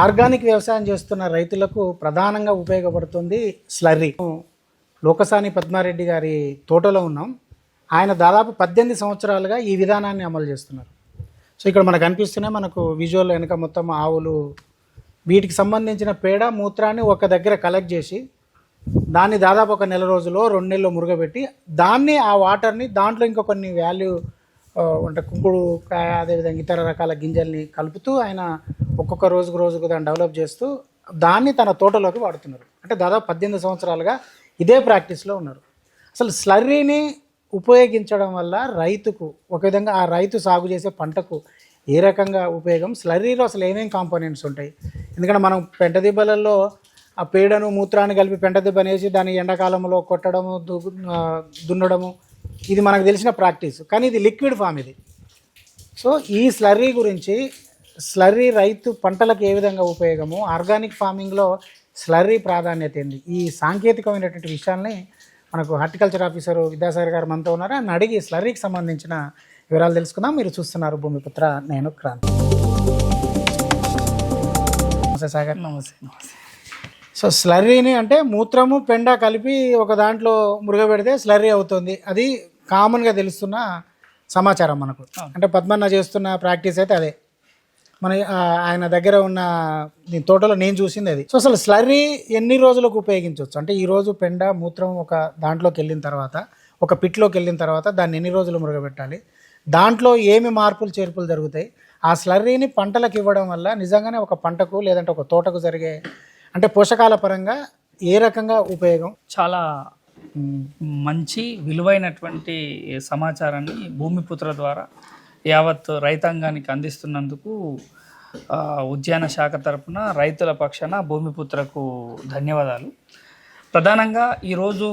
Organic వ్యవసాయం చేస్తున్న రైతులకు ప్రధానంగా ఉపయోగపడుతుంది స్లర్రీ. లోకసాని పద్మారెడ్డి గారి తోటలో ఉన్నాం. ఆయన దాదాపు 18 సంవత్సరాలుగా ఈ విధానాన్ని అమలు చేస్తున్నారు. సో ఇక్కడ మనకు అనిపిస్తున్నాయి, మనకు విజువల్ వెనుక మొత్తం ఆవులు, వీటికి సంబంధించిన పేడ మూత్రాన్ని ఒక దగ్గర కలెక్ట్ చేసి దాన్ని దాదాపు ఒక నెల రోజులో 2 నెలలు మురుగబెట్టి దాన్ని ఆ వాటర్ని దాంట్లో ఇంకా కొన్ని వాల్యూ అంటే కుంకుడు కాయ అదేవిధంగా ఇతర రకాల గింజల్ని కలుపుతూ ఆయన ఒక్కొక్క రోజుకు దాన్ని డెవలప్ చేస్తూ దాన్ని తన తోటలోకి వాడుతున్నారు. అంటే దాదాపు 18 సంవత్సరాలుగా ఇదే ప్రాక్టీస్లో ఉన్నారు. అసలు స్లర్రీని ఉపయోగించడం వల్ల రైతుకు ఒక విధంగా ఆ రైతు సాగు చేసే పంటకు ఏ రకంగా ఉపయోగం, స్లర్రీలో అసలు ఏమేమి కాంపోనెంట్స్ ఉంటాయి? ఎందుకంటే మనం పెంట దిబ్బలలో ఆ పేడను మూత్రాన్ని కలిపి పెంట దిబ్బని వేసి దాన్ని ఎండాకాలంలో కొట్టడము దున్నడము ఇది మనకు తెలిసిన ప్రాక్టీస్, కానీ ఇది లిక్విడ్ ఫామ్ ఇది. సో ఈ స్లర్రీ గురించి, స్లర్రీ రైతు పంటలకు ఏ విధంగా ఉపయోగము, ఆర్గానిక్ ఫార్మింగ్లో స్లర్రీ ప్రాధాన్యత ఏంది, ఈ సాంకేతికమైనటువంటి విషయాల్ని మనకు హార్టికల్చర్ ఆఫీసర్ విద్యాసాగర్ గారు మనతో ఉన్నారు. అని అడిగి స్లర్రీకి సంబంధించిన వివరాలు తెలుసుకుందాం. మీరు చూస్తున్నారు భూమిపుత్ర, నేను క్రాంతి. నమస్తే సాగర్. నమస్తే. సో స్లర్రీని అంటే మూత్రము పెండ కలిపి ఒక దాంట్లో మురుగబెడితే స్లర్రీ అవుతుంది, అది కామన్గా తెలుస్తున్న సమాచారం మనకు. అంటే పద్మన్న చేస్తున్న ప్రాక్టీస్ అయితే అదే, మన ఆయన దగ్గర ఉన్న తోటలో నేను చూసింది అది. సో అసలు స్లర్రీ ఎన్ని రోజులకు ఉపయోగించవచ్చు? అంటే ఈరోజు పెండ మూత్రం ఒక దాంట్లోకి వెళ్ళిన తర్వాత, ఒక పిట్లోకి వెళ్ళిన తర్వాత దాన్ని ఎన్ని రోజులు మురుగబెట్టాలి, దాంట్లో ఏమి మార్పులు చేర్పులు జరుగుతాయి, ఆ స్లర్రీని పంటలకు ఇవ్వడం వల్ల నిజంగానే ఒక పంటకు లేదంటే ఒక తోటకు జరిగే అంటే పోషకాల పరంగా ఏ రకంగా ఉపయోగం? చాలా మంచి విలువైనటువంటి సమాచారాన్ని భూమిపుత్ర ద్వారా యావత్ రైతాంగానికి అందిస్తున్నందుకు ఉద్యాన శాఖ తరపున రైతుల పక్షాన భూమిపుత్రకు ధన్యవాదాలు. ప్రధానంగా ఈరోజు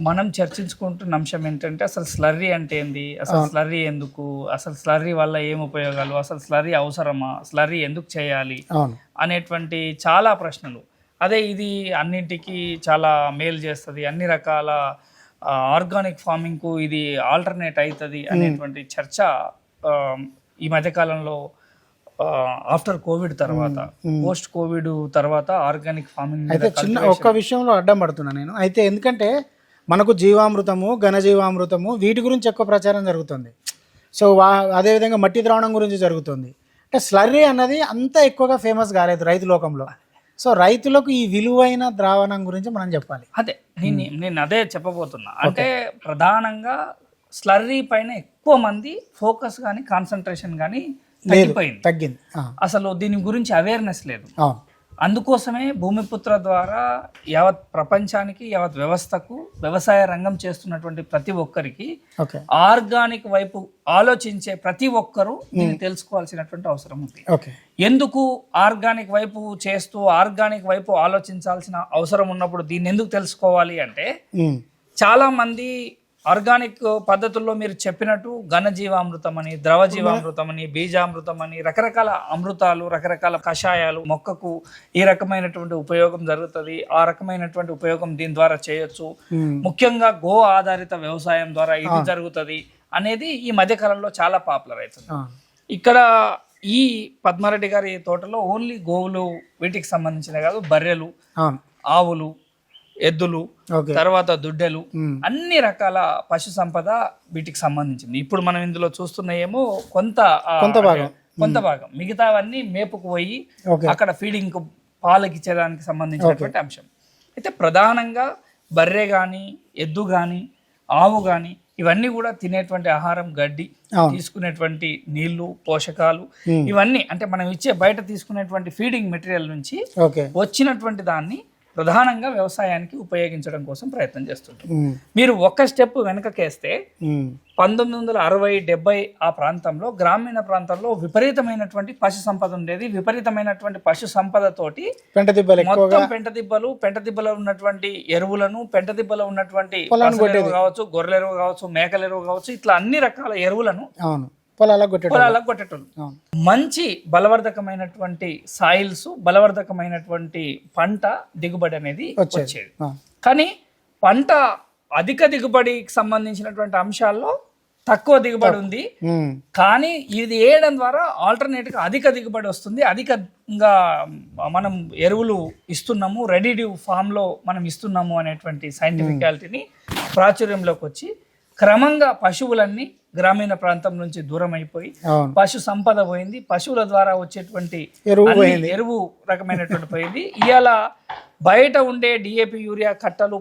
మనం చర్చించుకుంటున్న అంశం ఏంటంటే అసలు స్లర్రీ అంటే ఏంది, అసలు స్లర్రీ ఎందుకు, అసలు స్లర్రీ వల్ల ఏం ఉపయోగాలు, అసలు స్లర్రీ అవసరమా, స్లర్రీ ఎందుకు చేయాలి అనేటువంటి చాలా ప్రశ్నలు. అదే ఇది అన్నింటికి చాలా మేలు చేస్తుంది, అన్ని రకాల ఆర్గానిక్ ఫార్మింగ్కు ఇది ఆల్టర్నేట్ అవుతుంది అనేటువంటి చర్చ ఈ మధ్యకాలంలో ఆఫ్టర్ కోవిడ్ తర్వాత, పోస్ట్ కోవిడ్ తర్వాత ఆర్గానిక్ ఫార్మింగ్ అయితే చిన్న ఒక్క విషయంలో అడ్డం పడుతున్నా నేను. అయితే ఎందుకంటే మనకు జీవామృతము, ఘనజీవామృతము వీటి గురించి ఎక్కువ ప్రచారం జరుగుతుంది. సో అదేవిధంగా మట్టి ద్రావణం గురించి జరుగుతుంది. అంటే స్లర్రీ అన్నది అంత ఎక్కువగా ఫేమస్ కాలేదు రైతు లోకంలో. సో రైతులకు ఈ విలువైన ద్రావణం గురించి మనం చెప్పాలి. అదే నేను అదే చెప్పబోతున్నా. అంటే ప్రధానంగా స్లర్రీ పైన ఎక్కువ మంది ఫోకస్ కానీ కాన్సన్ట్రేషన్ కానీ తగ్గింది. అసలు దీని గురించి అవేర్నెస్ లేదు. అందుకోసమే భూమిపుత్ర ద్వారా యావత్ ప్రపంచానికి, యావత్ వ్యవస్థకు, వ్యవసాయ రంగం చేస్తున్నటువంటి ప్రతి ఒక్కరికి, ఆర్గానిక్ వైపు ఆలోచించే ప్రతి ఒక్కరూ దీన్ని తెలుసుకోవాల్సినటువంటి అవసరం ఉంది. ఎందుకు ఆర్గానిక్ వైపు చేస్తూ ఆర్గానిక్ వైపు ఆలోచించాల్సిన అవసరం ఉన్నప్పుడు దీన్ని ఎందుకు తెలుసుకోవాలి అంటే, చాలా మంది ఆర్గానిక్ పద్ధతుల్లో మీరు చెప్పినట్టు ఘనజీవామృతం అని, ద్రవజీవామృతం అని, బీజామృతం అని రకరకాల అమృతాలు, రకరకాల కషాయాలు, మొక్కకు ఈ రకమైనటువంటి ఉపయోగం జరుగుతుంది, ఆ రకమైనటువంటి ఉపయోగం దీని ద్వారా చేయొచ్చు, ముఖ్యంగా గో ఆధారిత వ్యవసాయం ద్వారా ఇది జరుగుతుంది అనేది ఈ మధ్యకాలంలో చాలా పాపులర్ అవుతుంది. ఇక్కడ ఈ పద్మారెడ్డి గారి తోటలో ఓన్లీ గోవులు వీటికి సంబంధించిన కాదు, బర్రెలు, ఆవులు, ఎద్దులు, తర్వాత దుడ్డెలు, అన్ని రకాల పశు సంపద వీటికి సంబంధించింది. ఇప్పుడు మనం ఇందులో చూస్తున్న ఏమో కొంత భాగం, మిగతావన్నీ మేపుకు పోయి అక్కడ ఫీడింగ్ పాలకిచ్చేదానికి సంబంధించినటువంటి అంశం. అయితే ప్రధానంగా బర్రె గాని, ఎద్దు గాని, ఆవు గాని ఇవన్నీ కూడా తినేటువంటి ఆహారం గడ్డి, తీసుకునేటువంటి నీళ్లు, పోషకాలు, ఇవన్నీ అంటే మనం ఇచ్చే బయట తీసుకునేటువంటి ఫీడింగ్ మెటీరియల్ నుంచి వచ్చినటువంటి దాన్ని ప్రధానంగా వ్యవసాయానికి ఉపయోగించడం కోసం ప్రయత్నం చేస్తుంటాం. మీరు ఒక స్టెప్ వెనకకేస్తే 1960-70 ఆ ప్రాంతంలో, గ్రామీణ ప్రాంతంలో విపరీతమైనటువంటి పశు సంపద ఉండేది. విపరీతమైనటువంటి పశు సంపదతోటి మొత్తం పెంట దిబ్బలో ఉన్నటువంటి ఎరువులను, పెంట దిబ్బలో ఉన్నటువంటి కావచ్చు, గొర్రెల ఎరువు కావచ్చు, మేకల ఎరువు కావచ్చు, ఇట్లా అన్ని రకాల ఎరువులను పొలాలకు కొట్టేటోళ్ళు. మంచి బలవర్ధకమైనటువంటి సాయిల్స్, బలవర్ధకమైనటువంటి పంట దిగుబడి అనేది వచ్చేది. కానీ పంట అధిక దిగుబడికి సంబంధించినటువంటి అంశాల్లో తక్కువ దిగుబడి ఉంది, కానీ ఇది వేయడం ద్వారా ఆల్టర్నేట్ గా అధిక దిగుబడి వస్తుంది, అధికంగా మనం ఎరువులు ఇస్తున్నాము, రెడీ ఫామ్ లో మనం ఇస్తున్నాము అనేటువంటి సైంటిఫికాలిటీని ప్రాచుర్యంలోకి వచ్చి క్రమంగా పశువులన్నీ గ్రామీణ ప్రాంతం నుంచి దూరం అయిపోయి పశు సంపద పోయింది, పశువుల ద్వారా వచ్చేటువంటి ఎరువు రకమైనటువంటి పోయింది. ఇవాళ బయట ఉండే డిఏపి యూరియా కట్టలు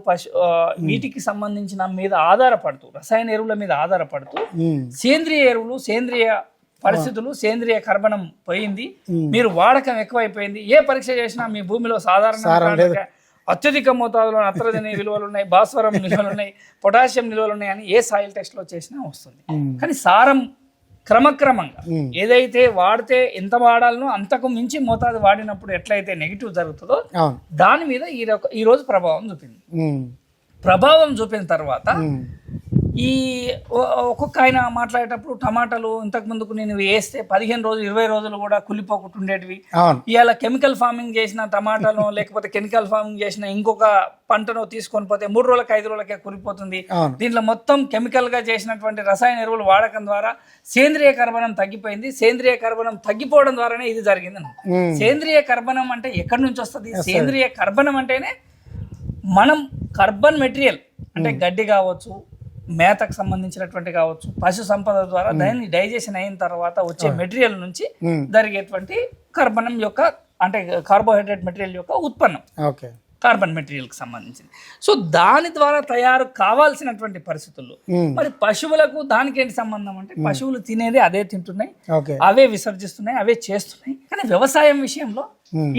వీటికి సంబంధించిన మీద ఆధారపడుతూ, రసాయన ఎరువుల మీద ఆధారపడుతూ సేంద్రియ ఎరువులు, సేంద్రియ పరిస్థితులు, సేంద్రియ కర్బనం పోయింది, మీరు వాడకం ఎక్కువైపోయింది. ఏ పరీక్ష చేసినా మీ భూమిలో సాధారణ అత్యధిక మోతాదులో నత్రజని విలువలు ఉన్నాయి, భాస్వరం నిల్వలు ఉన్నాయి, పొటాషియం నిల్వలు ఉన్నాయి అని ఏ సాయిల్ టెస్ట్ లో చేసినా వస్తుంది. కానీ సారం క్రమక్రమంగా ఏదైతే వాడితే ఎంత వాడాలనో అంతకు మించి మోతాదు వాడినప్పుడు ఎట్లయితే నెగిటివ్ జరుగుతుందో దాని మీద ఈ రోజు ప్రభావం చూపింది. ప్రభావం చూపిన తర్వాత ఈ ఒక్కొక్క ఆయన మాట్లాడేటప్పుడు టమాటాలు ఇంతకు ముందుకు నేను వేస్తే 15 రోజులు 20 రోజులు కూడా కుళ్ళిపోకుండా ఉండేటివి, ఇవాళ కెమికల్ ఫార్మింగ్ చేసిన టమాటాలు లేకపోతే కెమికల్ ఫార్మింగ్ చేసిన ఇంకొక పంటను తీసుకొని పోతే 3 రోజులకి 5 రోజులకే కుళ్ళిపోతుంది. దీంట్లో మొత్తం కెమికల్ గా చేసినటువంటి రసాయన ఎరువులు వాడకం ద్వారా సేంద్రియ కర్బనం తగ్గిపోయింది. సేంద్రియ కర్బనం తగ్గిపోవడం ద్వారానే ఇది జరిగింది. సేంద్రియ కర్బనం అంటే ఎక్కడి నుంచి వస్తుంది? సేంద్రియ కర్బనం అంటేనే మనం కర్బన్ మెటీరియల్ అంటే గడ్డి కావచ్చు, మేతకు సంబంధించినటువంటి కావచ్చు, పశు సంపద ద్వారా దాన్ని డైజెషన్ అయిన తర్వాత వచ్చే మెటీరియల్ నుంచి జరిగేటువంటి కర్బనం యొక్క అంటే కార్బోహైడ్రేట్ మెటీరియల్ యొక్క ఉత్పన్నం కార్బన్ మెటీరియల్ కి సంబంధించింది. సో దాని ద్వారా తయారు కావాల్సినటువంటి పరిస్థితుల్లో మరి పశువులకు దానికి ఏంటి సంబంధం అంటే పశువులు తినేది అదే తింటున్నాయి, అవే విసర్జిస్తున్నాయి, అవే చేస్తున్నాయి. కానీ వ్యవసాయం విషయంలో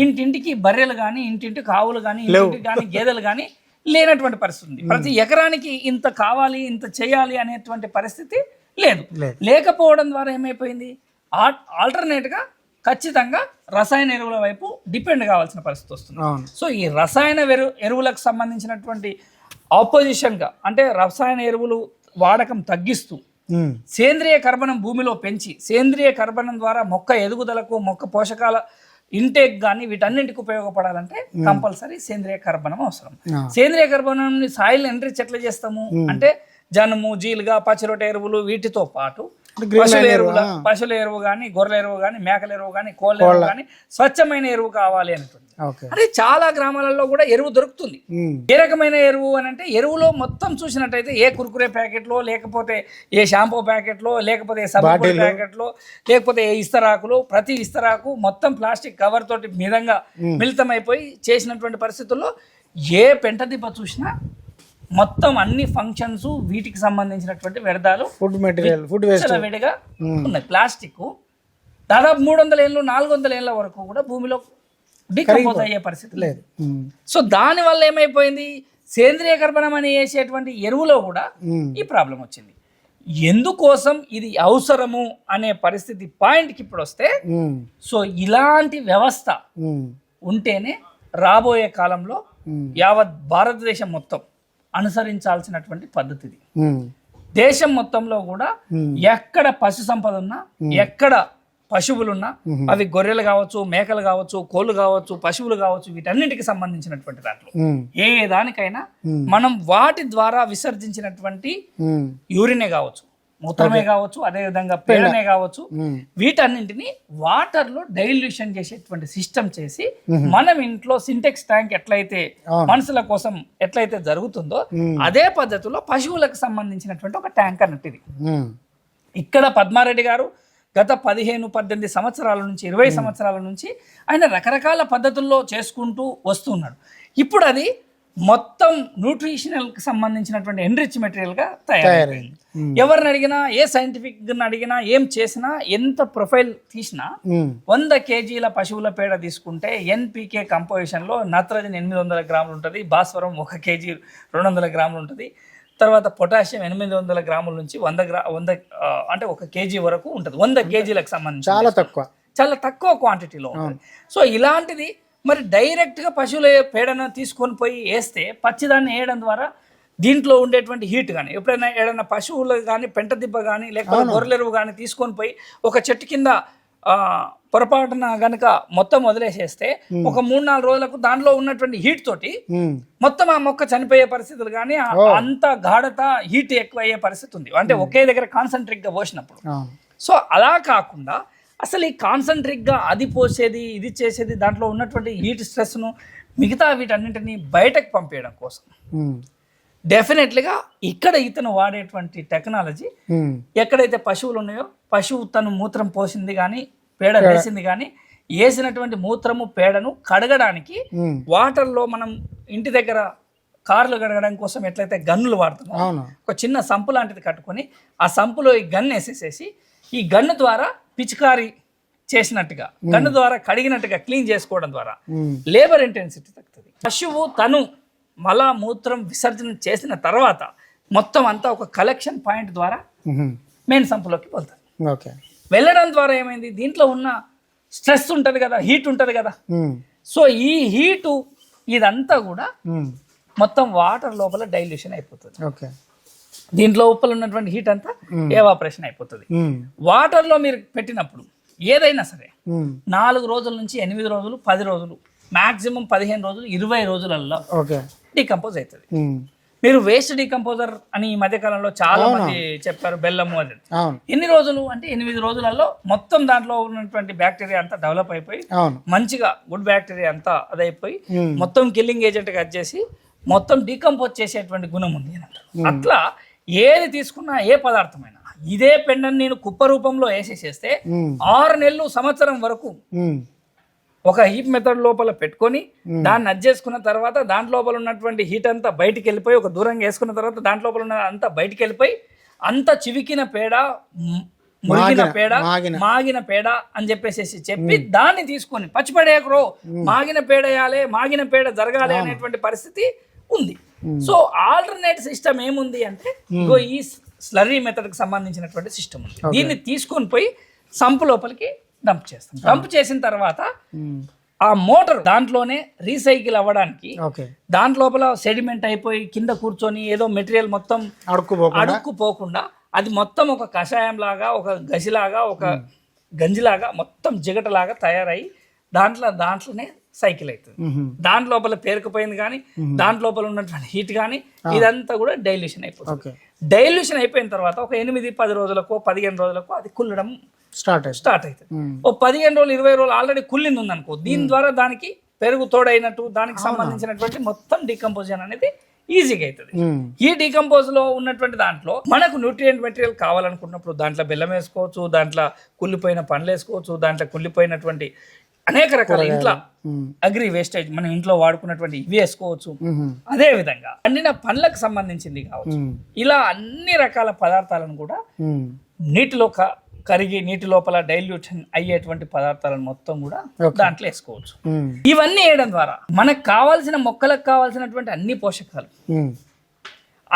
ఇంటింటికి బర్రెలు కానీ, ఇంటింటికి ఆవులు కానీ, ఇంటింటికి కానీ గేదెలు కానీ లేనటువంటి పరిస్థితి ఉంది. ప్రతి ఎకరానికి ఇంత కావాలి, ఇంత చేయాలి అనేటువంటి పరిస్థితి లేదు. లేకపోవడం ద్వారా ఏమైపోయింది, ఆల్టర్నేట్ గా ఖచ్చితంగా రసాయన ఎరువుల వైపు డిపెండ్ కావాల్సిన పరిస్థితి వస్తుంది. సో ఈ రసాయన ఎరువులకు సంబంధించినటువంటి ఆపోజిషన్ గా అంటే రసాయన ఎరువులు వాడకం తగ్గిస్తూ సేంద్రియ కర్బనం భూమిలో పెంచి సేంద్రియ కర్బనం ద్వారా మొక్క ఎదుగుదలకు, మొక్క పోషకాల ఇంటేక్ కానీ వీటన్నింటికి ఉపయోగపడాలంటే కంపల్సరీ సేంద్రియ కర్బనం అవసరం. సేంద్రియ కర్బనం సాయిల్ ఎంట్రీచ్ ఎట్లా చేస్తాము అంటే జనుము, జీలుగా, పచ్చిరొట్ట ఎరువులు వీటితో పాటు పశువుల ఎరువు కానీ, గొర్రెల ఎరువు కానీ, మేకల ఎరువు కానీ, కోళ్ళ ఎరువు కానీ స్వచ్ఛమైన ఎరువు కావాలి అనేటువంటి. అంటే చాలా గ్రామాలలో కూడా ఎరువు దొరుకుతుంది. ఏ రకమైన ఎరువు అని అంటే ఎరువులో మొత్తం చూసినట్టయితే ఏ కుర్కురే ప్యాకెట్ లో, లేకపోతే ఏ షాంపూ ప్యాకెట్ లో, లేకపోతే ఏ సబ్బు ప్యాకెట్ లో, లేకపోతే ఏ ఇస్తరాకులు, ప్రతి ఇస్తరాకు మొత్తం ప్లాస్టిక్ కవర్ తోటి మిదంగా మిళితమైపోయి చేసినటువంటి పరిస్థితుల్లో ఏ పెంట దిబ్బ చూసినా మొత్తం అన్ని ఫంక్షన్స్ వీటికి సంబంధించినటువంటి వ్యర్థాలు ఫుడ్ మెటీరియల్ విడిగా ఉన్నాయి. ప్లాస్టిక్ దాదాపు 300 ఏళ్ళు 400 ఏళ్ళ వరకు కూడా భూమిలో డికంపోజ్ అయ్యే పరిస్థితి లేదు. సో దాని వల్ల ఏమైపోయింది, సేంద్రియ కర్బనం అని వేసేటువంటి ఎరువులో కూడా ఈ ప్రాబ్లం వచ్చింది. ఎందుకోసం ఇది అవసరము అనే పరిస్థితి పాయింట్కి ఇప్పుడు వస్తే, సో ఇలాంటి వ్యవస్థ ఉంటేనే రాబోయే కాలంలో యావత్ భారతదేశం మొత్తం అనుసరించాల్సినటువంటి పద్ధతి. దేశం మొత్తంలో కూడా ఎక్కడ పశు సంపద ఉన్నా, ఎక్కడ పశువులున్నా, అవి గొర్రెలు కావచ్చు, మేకలు కావచ్చు, కోళ్ళు కావచ్చు, పశువులు కావచ్చు, వీటన్నిటికి సంబంధించినటువంటి దాంట్లో ఏ దానికైనా మనం వాటి ద్వారా విసర్జించినటువంటి యూరినే కావచ్చు, మూత్రమే కావచ్చు, అదే విధంగా పేడనే కావచ్చు, వీటన్నింటినీ వాటర్ లో డైల్యూషన్ చేసేటువంటి సిస్టమ్ చేసి మనం ఇంట్లో సింటెక్స్ ట్యాంక్ ఎట్లయితే మనుషుల కోసం ఎట్లయితే జరుగుతుందో అదే పద్ధతిలో పశువులకు సంబంధించినటువంటి ఒక ట్యాంక్ అన్నట్టు ఇది. ఇక్కడ పద్మారెడ్డి గారు గత 15-18 సంవత్సరాల నుంచి 20 సంవత్సరాల నుంచి ఆయన రకరకాల పద్ధతుల్లో చేసుకుంటూ వస్తున్నాడు. ఇప్పుడు అది మొత్తం న్యూట్రిషనల్ కి సంబంధించినటువంటి ఎన్రిచ్ మెటీరియల్ గా తయారైంది. ఎవరిని అడిగినా, ఏ సైంటిఫిక్ అడిగినా, ఏం చేసినా, ఎంత ప్రొఫైల్ తీసినా 100 kgల పశువుల పేడ తీసుకుంటే ఎన్పికే కంపోజిషన్ లో నత్రజని 800 గ్రాములు ఉంటుంది, భాస్వరం 1 kg 200 గ్రాములు ఉంటుంది, తర్వాత పొటాషియం 800 గ్రాముల నుంచి 100 అంటే 1 kg వరకు ఉంటుంది. 100 kgలకు సంబంధించి చాలా తక్కువ క్వాంటిటీలో ఉంటుంది. సో ఇలాంటిది మరి డైరెక్ట్ గా పశువుల పేడను తీసుకొని పోయి వేస్తే, పచ్చిదాన్ని వేయడం ద్వారా దీంట్లో ఉండేటువంటి హీట్ కానీ, ఎప్పుడైనా ఏదైనా పశువులు కానీ, పెంట దిబ్బ కానీ, లేకపోతే గొర్రెలెరువు కానీ తీసుకొని పోయి ఒక చెట్టు కింద పొరపాటున గనుక మొత్తం వదిలేసేస్తే ఒక 3-4 రోజులకు దాంట్లో ఉన్నటువంటి హీట్ తోటి మొత్తం ఆ మొక్క చనిపోయే పరిస్థితులు కానీ అంత గాఢత హీట్ ఎక్కువ అయ్యే పరిస్థితి ఉంది, అంటే ఒకే దగ్గర కాన్సన్ట్రేట్ గా పోసినప్పుడు. సో అలా కాకుండా అసలు ఈ కాన్సన్ట్రేట్ గా అది పోసేది ఇది చేసేది దాంట్లో ఉన్నటువంటి హీట్ స్ట్రెస్ ను మిగతా వీటన్నింటినీ బయటకు పంపేయడం కోసం డెఫినెట్లీగా ఇక్కడ ఇతను వాడేటువంటి టెక్నాలజీ, ఎక్కడైతే పశువులు ఉన్నాయో పశువు తను మూత్రం పోసింది కానీ పేడ వేసింది కానీ వేసినటువంటి మూత్రము పేడను కడగడానికి వాటర్లో మనం ఇంటి దగ్గర కార్లు కడగడం కోసం ఎట్లయితే గన్నులు వాడుతున్నాం, ఒక చిన్న సంపు లాంటిది కట్టుకొని ఆ సంపులో ఈ గన్ను వేసేసేసి ఈ గన్ను ద్వారా పిచికారీ చేసినట్టుగా గన్ను ద్వారా కడిగినట్టుగా క్లీన్ చేసుకోవడం ద్వారా లేబర్ ఇంటెన్సిటీ తగ్గుతుంది. పశువు తను మల మూత్రం విసర్జన చేసిన తర్వాత మొత్తం అంతా ఒక కలెక్షన్ పాయింట్ ద్వారా మెయిన్ సంపులోకి వెళ్తుంది. వెళ్ళడం ద్వారా ఏమైంది, దీంట్లో ఉన్న స్ట్రెస్ ఉంటుంది కదా, హీట్ ఉంటుంది కదా, సో ఈ హీటు ఇదంతా కూడా మొత్తం వాటర్ లోపల డైల్యూషన్ అయిపోతుంది. దీంట్లో ఉప్పలు ఉన్నటువంటి హీట్ అంతా ఎవాపరేషన్ అయిపోతుంది. వాటర్ లో మీరు పెట్టినప్పుడు ఏదైనా సరే 4 రోజుల నుంచి 8 రోజులు 10 రోజులు మాక్సిమం 15 రోజులు 20 రోజులలో డీకంపోజ్ అవుతుంది. మీరు వేస్ట్ డీకంపోజర్ అని ఈ మధ్య కాలంలో చాలా మంది చెప్పారు, బెల్లము అది. ఎన్ని రోజులు అంటే 8 రోజులలో మొత్తం దాంట్లో ఉన్నటువంటి బ్యాక్టీరియా అంతా డెవలప్ అయిపోయి మంచిగా గుడ్ బ్యాక్టీరియా అంతా అదైపోయి మొత్తం కిల్లింగ్ ఏజెంట్ గా చేసి మొత్తం డీకంపోజ్ చేసేటువంటి గుణం ఉంది అని అంటారు. అట్లా ఏది తీసుకున్నా ఏ పదార్థమైనా ఇదే పెండని నేను కుప్ప రూపంలో వేసేసేస్తే 6 నెలలు సంవత్సరం వరకు ఒక హీట్ మెథడ్ లోపల పెట్టుకొని దాన్ని అడ్జేసుకున్న తర్వాత దాంట్ లోపల ఉన్నటువంటి హీట్ అంతా బయటికి వెళ్ళిపోయి ఒక దూరంగా వేసుకున్న తర్వాత దాంట్ లోపల ఉన్న అంతా బయటికి వెళ్ళిపోయి అంత చివికిన పేడ మురిగిన పేడ మాగిన పేడ అని చెప్పి దాన్ని తీసుకొని పచ్చిపడేయకరో మాగిన పేడ వేయాలి మాగిన పేడ జరగాలి అనేటువంటి పరిస్థితి ఉంది. సో ఆల్టర్నేట్ సిస్టమ్ ఏముంది అంటే ఇగో ఈ స్లర్రీ మెథడ్ కి సంబంధించినటువంటి సిస్టమ్ ఉంది. దీన్ని తీసుకొని పోయి సంపు లోపలికి డంప్ చేస్తాం. డంప్ చేసిన తర్వాత ఆ మోటార్ దాంట్లోనే రీసైకిల్ అవ్వడానికి దాంట్ లోపల సెడిమెంట్ అయిపోయి కింద కూర్చొని ఏదో మెటీరియల్ మొత్తం అడుక్కుపోకుండా అది మొత్తం ఒక కషాయం లాగా ఒక గసిలాగా ఒక గంజిలాగా మొత్తం జిగటలాగా తయారై దాంట్లోనే సైకిల్ అవుతుంది. దాంట్ లోపల పేరుకుపోయింది కానీ దాంట్ లోపల ఉన్నటువంటి హీట్ కానీ ఇదంతా కూడా డైల్యూషన్ అయిపోతుంది. డైల్యూషన్ అయిపోయిన తర్వాత ఒక 8-10 రోజులకు 15 రోజులకు అది కుల్లడం స్టార్ట్ అవుతుంది. ఓ 15 రోజులు 20 రోజులు ఆల్రెడీ కుళ్ళింది ఉందనుకో, దీని ద్వారా దానికి పెరుగు తోడైనట్టు దానికి సంబంధించినటువంటి మొత్తం డీకంపోజన్ అనేది ఈజీగా అవుతుంది. ఈ డీకంపోజ్ లో ఉన్నటువంటి దాంట్లో మనకు న్యూట్రియంట్ మెటీరియల్ కావాలనుకున్నప్పుడు దాంట్లో బెల్లం వేసుకోవచ్చు, దాంట్లో కుళ్ళిపోయిన పండ్లు వేసుకోవచ్చు, దాంట్లో కుళ్ళిపోయినటువంటి అనేక రకాల ఇంట్లో అగ్రి వేస్టేజ్ మనం ఇంట్లో వాడుకున్నటువంటి ఇవి వేసుకోవచ్చు. అదే విధంగా పండిన పండ్లకు సంబంధించింది కావచ్చు, ఇలా అన్ని రకాల పదార్థాలను కూడా నీటిలో కరిగి నీటి లోపల డైల్యూషన్ అయ్యేటువంటి పదార్థాలను మొత్తం కూడా దాంట్లో వేసుకోవచ్చు. ఇవన్నీ వేయడం ద్వారా మనకు కావాల్సిన మొక్కలకు కావాల్సినటువంటి అన్ని పోషకాలు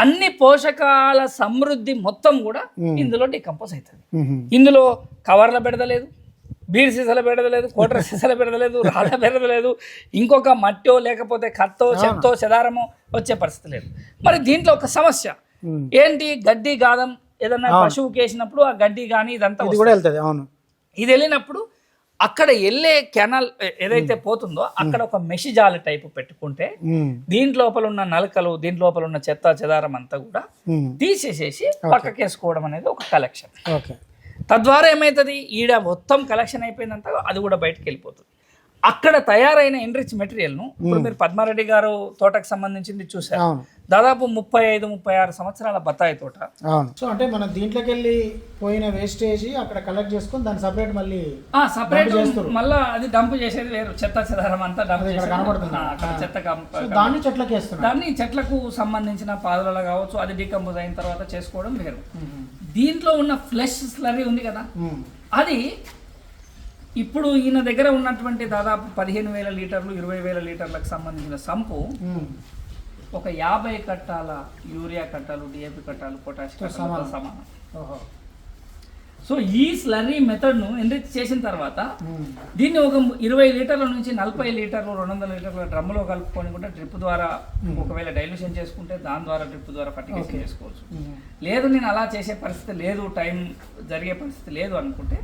అన్ని పోషకాల సమృద్ధి మొత్తం కూడా ఇందులో డికంపోజ్ అవుతుంది. ఇందులో కవర్ల పెడదలేదు, బీర్ సీసాల పెడదలేదు, కోటర్ సీసాల పెడదలేదు, రాళ్ళ పెడదలేదు, ఇంకొక మట్టో లేకపోతే కత్తో చెత్తో చెదారమో వచ్చే పరిస్థితి లేదు. మరి దీంట్లో ఒక సమస్య ఏంటి, గడ్డి గాదం ఏదన్నా పశువుకి వేసినప్పుడు ఆ గడ్డి కానీ ఇదంతా ఇది వెళ్ళినప్పుడు అక్కడ వెళ్ళే కెనాల్ ఏదైతే పోతుందో అక్కడ ఒక మెషి జాలి టైపు పెట్టుకుంటే దీంట్ లోపల ఉన్న నలకలు దీంట్ లోపల ఉన్న చెత్త చెదారం అంతా కూడా తీసేసేసి పక్కకేసుకోవడం అనేది ఒక కలెక్షన్. తద్వారా ఏమవుతుంది, ఈడ మొత్తం కలెక్షన్ అయిపోయిందంతా అది కూడా బయటకు వెళ్ళిపోతుంది. అక్కడ తయారైన ఎన్రిచ్ మెటీరియల్ ను ఇప్పుడు మీరు పద్మారెడ్డి గారు తోటకు సంబంధించింది చూసారు, దాదాపు 35-36 సంవత్సరాల బత్తాయి తోట. సో అంటే మనం దీంట్లోకి వెళ్ళి పోయిన వేస్టేజ్ అక్కడ కలెక్ట్ చేసుకొని దాన్ని సపరేట్ మళ్ళీ మళ్ళీ అది డంప్ చేసేది వేరు, చెత్త చెదారం అంతా డంప్ చెత్త దాన్ని చెట్లకి వేస్తున్నారు. దాన్ని చెట్లకు సంబంధించిన పాదులలో కావచ్చు అది డీకంపోజ్ అయిన తర్వాత చేసుకోవడం వేరు. దీంట్లో ఉన్న ఫ్లెష్ స్లరీ ఉంది కదా, అది ఇప్పుడు ఈయన దగ్గర ఉన్నటువంటి దాదాపు 15,000 లీటర్లు 20,000 లీటర్లకు సంబంధించిన సంపు ఒక 50 కట్టాల యూరియా కట్టాలు, డిఏపి కట్టాలు, పొటాష్ కట్టాలతో సమానం. సో ఈ స్లర్రీ మెథడ్ను ఎన్రిచ్ చేసిన తర్వాత దీన్ని ఒక 20 లీటర్ల నుంచి 40 లీటర్లు 200 లీటర్ల డ్రమ్ములో కలుపుకొని కూడా డ్రిప్ ద్వారా ఒకవేళ డైల్యూషన్ చేసుకుంటే దాని ద్వారా డ్రిప్ ద్వారా ఫర్టిగేషన్ చేసుకోవచ్చు. లేదు నేను అలా చేసే పరిస్థితి లేదు, టైం జరిగే పరిస్థితి లేదు అనుకుంటే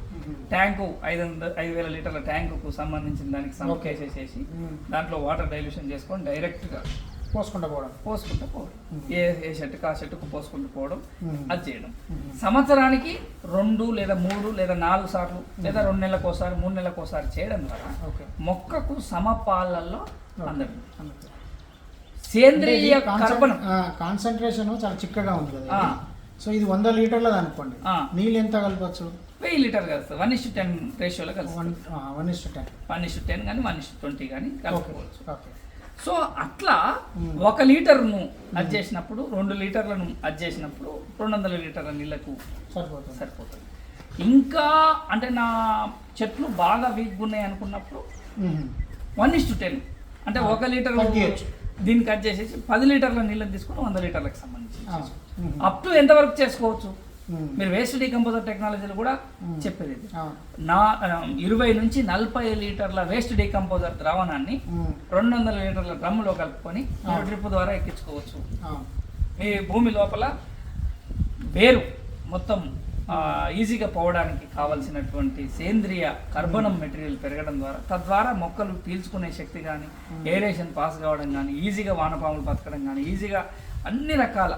ట్యాంకు 5,000 లీటర్ల ట్యాంకుకు సంబంధించిన దానికి సమకేసేసేసి దాంట్లో వాటర్ డైల్యూషన్ చేసుకొని డైరెక్ట్గా పోసుకుంటూ పోవడం ఏ చెట్టుకు ఆ చెట్టుకు పోసుకుంటూ పోవడం, అది చేయడం. సంవత్సరానికి 2 లేదా 3 లేదా 4 సార్లు లేదా 2 నెలలకు ఒకసారి 3 నెలలకు ఒకసారి చేయడం ద్వారా మొక్కకు సమపాలల్లో అందడం. సేంద్రియ కర్బనం కాన్సన్ట్రేషన్ చాలా చిక్కగా ఉంది కదా, సో ఇది 100 లీటర్లది అనుకోండి, నీళ్ళు ఎంత కలపచ్చు? 1000 లీటర్ కలుస్తుంది. 1:10 రేషియోలో కలుస్తుంది. 1:10 కానీ 1:20 కానీ కలుపుకోవచ్చు. సో అట్లా 1 లీటర్ను అది చేసినప్పుడు 2 లీటర్లను అది చేసినప్పుడు 200 లీటర్ల నీళ్లకు సరిపోతుంది. ఇంకా అంటే నా చెట్లు బాగా వీక్గా ఉన్నాయి అనుకున్నప్పుడు 1:10 అంటే 1 లీటర్ దీనికి కట్ చేసేసి 10 లీటర్ల నీళ్ళని తీసుకుని 100 లీటర్లకు సంబంధించి అప్ టు ఎంతవరకు చేసుకోవచ్చు. మీరు వేస్ట్ డీకంపోజర్ టెక్నాలజీలు కూడా చెప్పేది నా 20 నుంచి 40 లీటర్ల వేస్ట్ డీకంపోజర్ ద్రావణాన్ని 200 లీటర్ల డ్రమ్ములో కలుపుకొని మీరు డ్రిప్ ద్వారా ఎక్కించుకోవచ్చు. మీ భూమి లోపల వేరు మొత్తం ఈజీగా పోవడానికి కావలసినటువంటి సేంద్రియ కర్బనం మెటీరియల్ పెరగడం ద్వారా తద్వారా మొక్కలు పీల్చుకునే శక్తి కానీ ఏరేషన్ పాస్ కావడం కానీ ఈజీగా వానపాములు బతకడం కానీ ఈజీగా అన్ని రకాల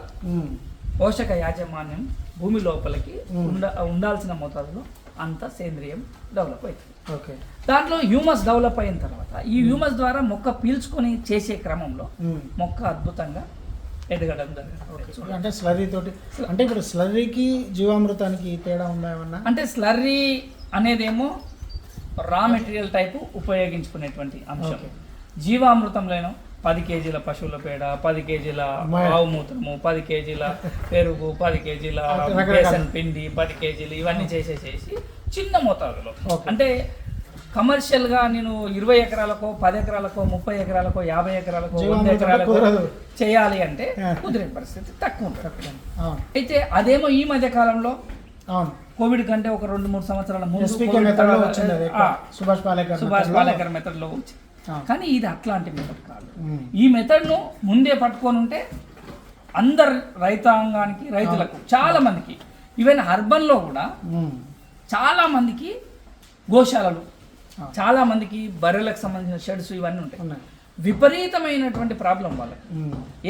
పోషక యాజమాన్యం భూమి లోపలికి ఉండాల్సిన మోతాదులో అంత సేంద్రియం డెవలప్ అవుతుంది. దాంట్లో హ్యూమస్ డెవలప్ అయిన తర్వాత ఈ హ్యూమస్ ద్వారా మొక్క పీల్చుకొని చేసే క్రమంలో మొక్క అద్భుతంగా ఎదగడం జరుగుతుంది. అంటే స్లర్రీ తోటి అంటే ఇప్పుడు స్లర్రీకి జీవామృతానికి తేడా ఉందా ఏమన్నా? అంటే స్లర్రీ అనేదేమో రా మెటీరియల్ టైపు ఉపయోగించుకునేటువంటి అంశం. జీవామృతంలోనో 10 కేజీల పశువుల పేడ, 10 కేజీల ఆవు మూత్రము, 10 కేజీల పెరుగు, 10 కేజీల బేసన్ పిండి, 10 కేజీలు ఇవన్నీ చేసేసేసి చిన్న మోతాదులో అంటే కమర్షియల్గా నేను 20 ఎకరాలకో 10 ఎకరాలకో 30 ఎకరాలకో 50 ఎకరాలకో 100 ఎకరాలకో చేయాలి అంటే కుదిరే పరిస్థితి తక్కువ ఉంటుంది. అయితే అదేమో ఈ మధ్య కాలంలో కోవిడ్ కంటే ఒక 2-3 సంవత్సరాల ముందు సుభాష్ పాలేకర్ మెథడ్ లో వచ్చింది. కానీ ఇది అట్లాంటి మెథడ్ కాదు. ఈ మెథడ్ను ముందే పట్టుకొని ఉంటే అందరు రైతాంగానికి రైతులకు చాలా మందికి ఈవెన్ అర్బన్లో కూడా చాలా మందికి గోశాలలు, చాలా మందికి బర్రెలకు సంబంధించిన షెడ్స్ ఇవన్నీ ఉంటాయి. విపరీతమైనటువంటి ప్రాబ్లం వాళ్ళకి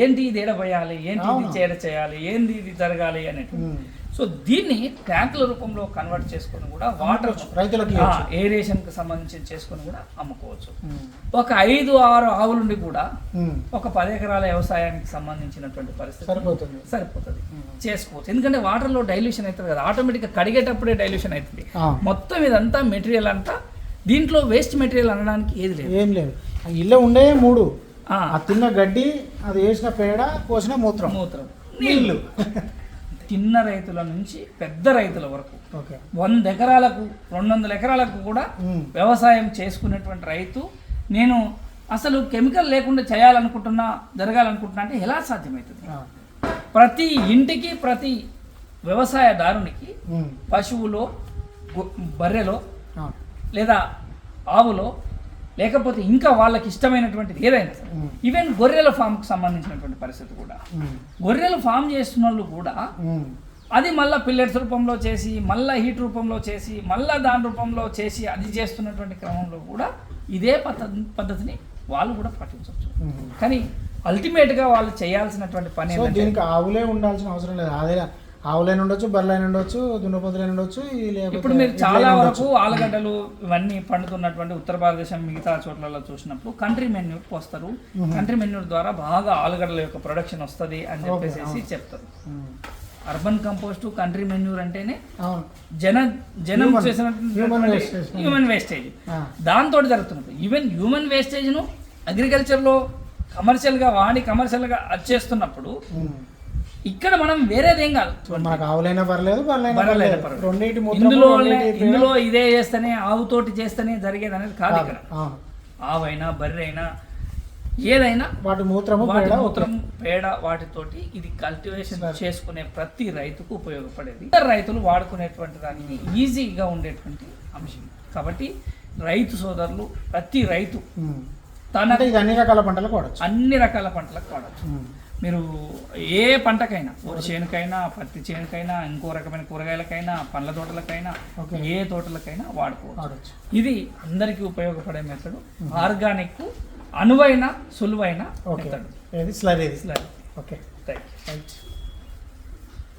ఏంటి ఇది ఎడబోయాలి, ఏంటి ఇది చేయాలి, ఏంది ఇది జరగాలి అనేటువంటి. సో దీన్ని ట్యాంకుల రూపంలో కన్వర్ట్ చేసుకొని కూడా వాటర్ రైతులకి ఏరేషన్ కి సంబంధించి చేసుకొని కూడా అమ్ముకోవచ్చు. ఒక 5-6 ఆవులుండి కూడా ఒక 10 ఎకరాల వ్యవసాయానికి సంబంధించినటువంటి పరిస్థితి సరిపోతుంది చేసుకోవచ్చు. ఎందుకంటే వాటర్ లో డైల్యూషన్ అవుతుంది కదా, ఆటోమేటిక్గా కడిగేటప్పుడే డైల్యూషన్ అవుతుంది. మొత్తం ఇదంతా మెటీరియల్ అంతా దీంట్లో వేస్ట్ మెటీరియల్ అనడానికి ఏం లేదు. ఇల్లు ఉండే 3 తిన్న గడ్డి, అది వేసిన పేడ, పోసిన మూత్రం, నీళ్లు. చిన్న రైతుల నుంచి పెద్ద రైతుల వరకు 100 ఎకరాలకు 200 ఎకరాలకు కూడా వ్యవసాయం చేసుకునేటువంటి రైతు నేను అసలు కెమికల్ లేకుండా జరగాలనుకుంటున్నా అంటే ఎలా సాధ్యమవుతుంది? ప్రతి ఇంటికి ప్రతి వ్యవసాయదారునికి పశువులో బర్రెలో లేదా ఆవులో లేకపోతే ఇంకా వాళ్ళకి ఇష్టమైనటువంటిది ఏదైనా సరే, ఈవెన్ గొర్రెల ఫామ్కి సంబంధించినటువంటి పరిస్థితి కూడా గొర్రెలు ఫామ్ చేస్తున్న వాళ్ళు కూడా అది మళ్ళీ పిల్లెట్స్ రూపంలో చేసి మళ్ళీ హీట్ రూపంలో చేసి మళ్ళీ దాని రూపంలో చేసి అది చేస్తున్నటువంటి క్రమంలో కూడా ఇదే పద్ధతిని వాళ్ళు కూడా పాటించవచ్చు. కానీ అల్టిమేట్గా వాళ్ళు చేయాల్సినటువంటి పని దీనికి ఆవులే ఉండాల్సిన అవసరం లేదు. అదే ఆవులైన ఉండొచ్చు, బర్రెలైన ఉండొచ్చు, దున్నపోతులైన ఉండొచ్చు. ఇప్పుడు మీరు చాలా వరకు ఆలుగడ్డలు ఇవన్నీ పండుతున్నటువంటి ఉత్తర భారతదేశం మిగతా చోట్లలో చూసినప్పుడు కంట్రీ మెన్యూర్ పోస్తారు. కంట్రీ మెన్యూర్ ద్వారా బాగా ఆలుగడ్డల యొక్క ప్రొడక్షన్ వస్తుంది అని చెప్పేసి చెప్తారు. అర్బన్ కంపోస్ట్, కంట్రీ మెన్యూర్ అంటేనే జనం చేసినటువంటి హ్యూమన్ వేస్టేజ్ దాంతో జరుగుతున్నప్పుడు ఈవెన్ హ్యూమన్ వేస్టేజ్ను అగ్రికల్చర్లో కమర్షియల్గా కమర్షియల్గా అది చేస్తున్నప్పుడు ఇక్కడ మనం వేరేదేం కాదు, ఇందులో ఇదే చేస్తేనే ఆవుతోటి చేస్తేనే జరిగేది అనేది కాదు. ఇక్కడ ఆవైనా బర్రె అయినా ఏదైనా వాటి మూత్రము వాటి మూత్రం పేడ వాటితోటి ఇది కల్టివేషన్ చేసుకునే ప్రతి రైతుకు ఉపయోగపడేది. ఇతర రైతులు వాడుకునేటువంటి దానికి ఈజీగా ఉండేటువంటి అంశం. కాబట్టి రైతు సోదరులు ప్రతి రైతు అన్ని రకాల పంటలకు వాడచ్చు, అన్ని రకాల పంటలకు వాడచ్చు. మీరు ఏ పంటకైనా, వరి చేనుకైనా, పత్తి చేనుకైనా, ఇంకో రకమైన కూరగాయలకైనా, పండ్ల తోటలకైనా, ఏ తోటలకైనా వాడుకోవచ్చు. ఇది అందరికీ ఉపయోగపడే మెథడ్. ఆర్గానిక్, అనువైన, సులువైన మెథడ్. స్లరీ. Okay, right.